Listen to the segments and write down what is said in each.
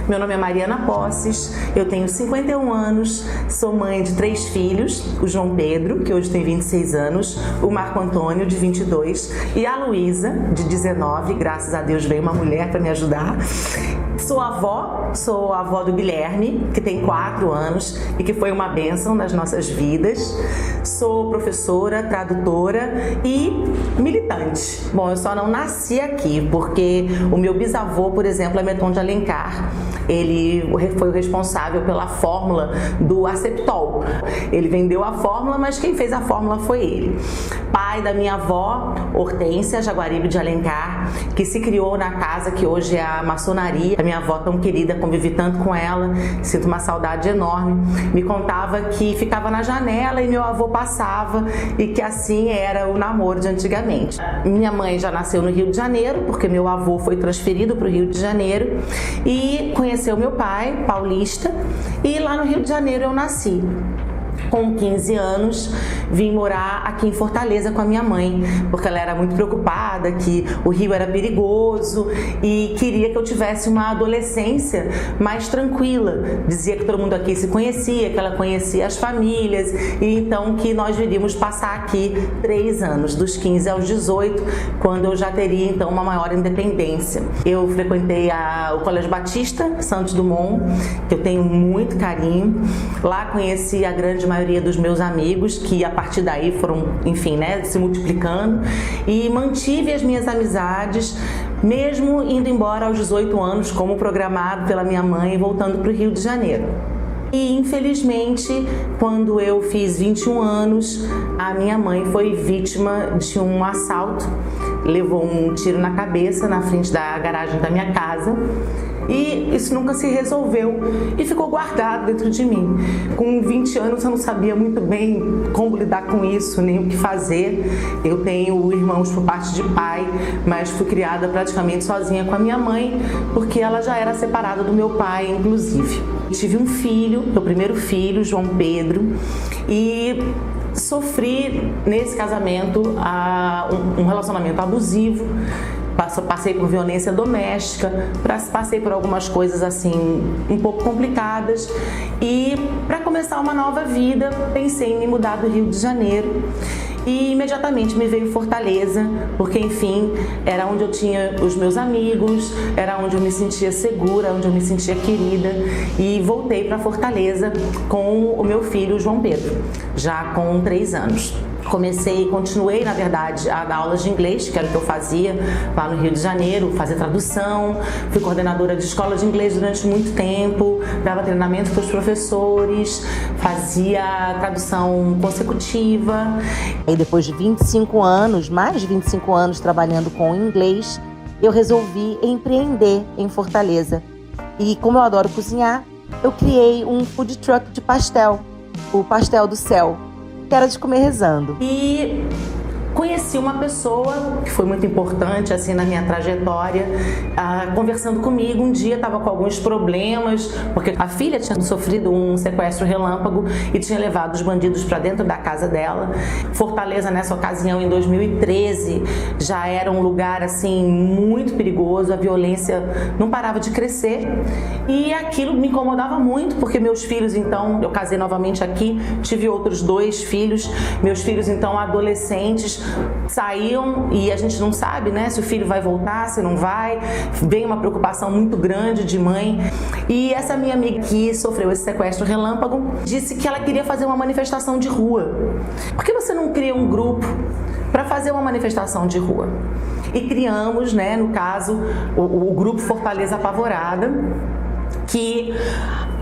Meu nome é Mariana Posses, eu tenho 51 anos, sou mãe de 3 filhos, o João Pedro, que hoje tem 26 anos, o Marco Antônio, de 22, e a Luísa, de 19, graças a Deus veio uma mulher para me ajudar. Sou avó do Guilherme, que tem 4 anos e que foi uma bênção nas nossas vidas. Sou professora, tradutora e militante. Bom, eu só não nasci aqui, porque o meu bisavô, por exemplo, é Meton de Alencar. Ele foi o responsável pela fórmula do Aceptol. Ele vendeu a fórmula, mas quem fez a fórmula foi ele. Pai da minha avó, Hortência Jaguaribe de Alencar, que se criou na casa que hoje é a maçonaria. A minha avó tão querida, convivi tanto com ela, sinto uma saudade enorme. Me contava que ficava na janela e meu avô passava e que assim era o namoro de antigamente. Minha mãe já nasceu no Rio de Janeiro, porque meu avô foi transferido para o Rio de Janeiro e conheceu meu pai, paulista, e lá no Rio de Janeiro eu nasci. Com 15 anos, vim morar aqui em Fortaleza com a minha mãe, porque ela era muito preocupada que o Rio era perigoso e queria que eu tivesse uma adolescência mais tranquila. Dizia que todo mundo aqui se conhecia, que ela conhecia as famílias e então que nós iríamos passar aqui 3 anos, dos 15 aos 18, quando eu já teria então uma maior independência. Eu frequentei o Colégio Batista, Santos Dumont, que eu tenho muito carinho. Lá conheci a grande maioria dos meus amigos, que a partir daí foram, enfim, se multiplicando, e mantive as minhas amizades, mesmo indo embora aos 18 anos, como programado pela minha mãe, voltando para o Rio de Janeiro. E infelizmente, quando eu fiz 21 anos, a minha mãe foi vítima de um assalto, levou um tiro na cabeça na frente da garagem da minha casa. E isso nunca se resolveu e ficou guardado dentro de mim. Com 20 anos eu não sabia muito bem como lidar com isso, nem o que fazer. Eu tenho irmãos por parte de pai, mas fui criada praticamente sozinha com a minha mãe, porque ela já era separada do meu pai, inclusive. Tive um filho, meu primeiro filho, João Pedro, e sofri nesse casamento um relacionamento abusivo. Passei por violência doméstica, passei por algumas coisas assim um pouco complicadas e para começar uma nova vida pensei em me mudar do Rio de Janeiro e imediatamente me veio Fortaleza, porque enfim era onde eu tinha os meus amigos, era onde eu me sentia segura, onde eu me sentia querida e voltei para Fortaleza com o meu filho João Pedro, já com 3 anos. Continuei, na verdade, a dar aulas de inglês, que era o que eu fazia lá no Rio de Janeiro, fazer tradução, fui coordenadora de escola de inglês durante muito tempo, dava treinamento para os professores, fazia tradução consecutiva. E depois de 25 anos, mais de 25 anos trabalhando com inglês, eu resolvi empreender em Fortaleza. E como eu adoro cozinhar, eu criei um food truck de pastel, o Pastel do Céu, que era de comer rezando. E conheci uma pessoa que foi muito importante assim na minha trajetória, conversando comigo. Um dia estava com alguns problemas, porque a filha tinha sofrido um sequestro relâmpago e tinha levado os bandidos para dentro da casa dela. Fortaleza, nessa ocasião, em 2013, já era um lugar assim muito perigoso, a violência não parava de crescer e aquilo me incomodava muito, porque meus filhos, então, eu casei novamente aqui, tive outros 2 filhos, meus filhos então adolescentes, saíam e a gente não sabe, se o filho vai voltar, se não vai. Vem uma preocupação muito grande de mãe. E essa minha amiga que sofreu esse sequestro relâmpago disse que ela queria fazer uma manifestação de rua. Por que você não cria um grupo para fazer uma manifestação de rua? E criamos, no caso, o grupo Fortaleza Apavorada, que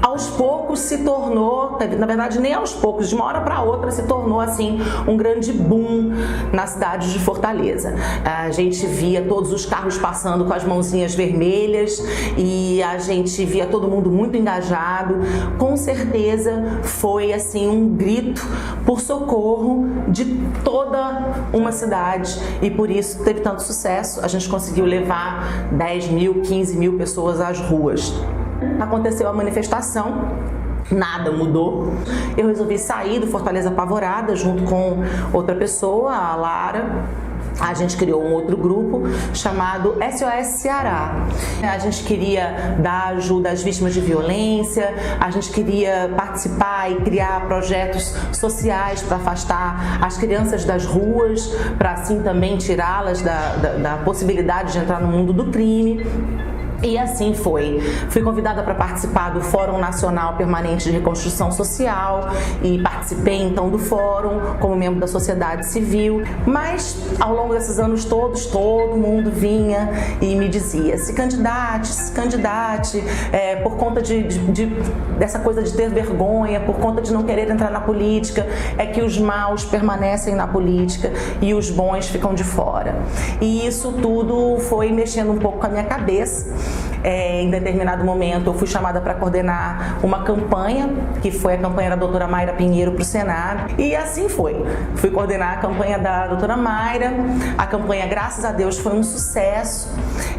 aos poucos se tornou, na verdade nem aos poucos, de uma hora para outra se tornou assim um grande boom na cidade de Fortaleza. A gente via todos os carros passando com as mãozinhas vermelhas e a gente via todo mundo muito engajado. Com certeza foi assim um grito por socorro de toda uma cidade e por isso teve tanto sucesso. A gente conseguiu levar 10 mil, 15 mil pessoas às ruas. Aconteceu a manifestação, nada mudou. Eu resolvi sair do Fortaleza Apavorada junto com outra pessoa, a Lara, a gente criou um outro grupo chamado SOS Ceará. A gente queria dar ajuda às vítimas de violência, a gente queria participar e criar projetos sociais para afastar as crianças das ruas, para assim também tirá-las da possibilidade de entrar no mundo do crime. E assim foi. Fui convidada para participar do Fórum Nacional Permanente de Reconstrução Social e participei então do fórum como membro da sociedade civil. Mas ao longo desses anos todos, todo mundo vinha e me dizia: se candidate, por conta dessa coisa de ter vergonha, por conta de não querer entrar na política, é que os maus permanecem na política e os bons ficam de fora. E isso tudo foi mexendo um pouco com a minha cabeça. Em determinado momento eu fui chamada para coordenar uma campanha, que foi a campanha da doutora Mayra Pinheiro para o Senado, e assim foi. Fui coordenar a campanha da doutora Mayra, a campanha, graças a Deus, foi um sucesso,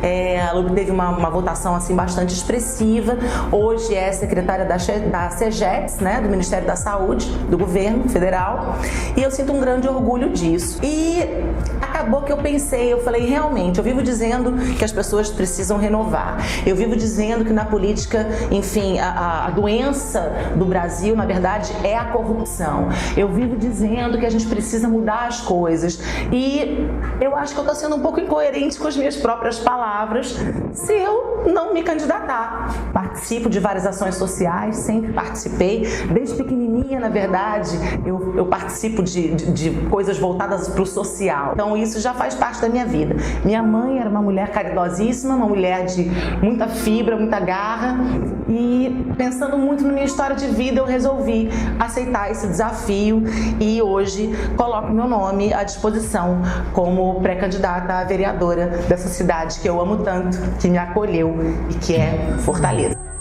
ela obteve uma votação assim, bastante expressiva. Hoje é secretária da CEGETS, né, do Ministério da Saúde, do governo federal, e eu sinto um grande orgulho disso. E acabou que eu falei, realmente, eu vivo dizendo que as pessoas precisam renovar. Eu vivo dizendo que na política, enfim, a doença do Brasil, na verdade, é a corrupção. Eu vivo dizendo que a gente precisa mudar as coisas. E eu acho que eu estou sendo um pouco incoerente com as minhas próprias palavras se eu não me candidatar. Participo de várias ações sociais, sempre participei. Desde pequenininha, na verdade, eu participo de coisas voltadas para o social. Então, isso já faz parte da minha vida. Minha mãe era uma mulher caridosíssima, uma mulher de muita fibra, muita garra, e pensando muito na minha história de vida, eu resolvi aceitar esse desafio e hoje coloco meu nome à disposição como pré-candidata a vereadora dessa cidade que eu amo tanto, que me acolheu e que é Fortaleza.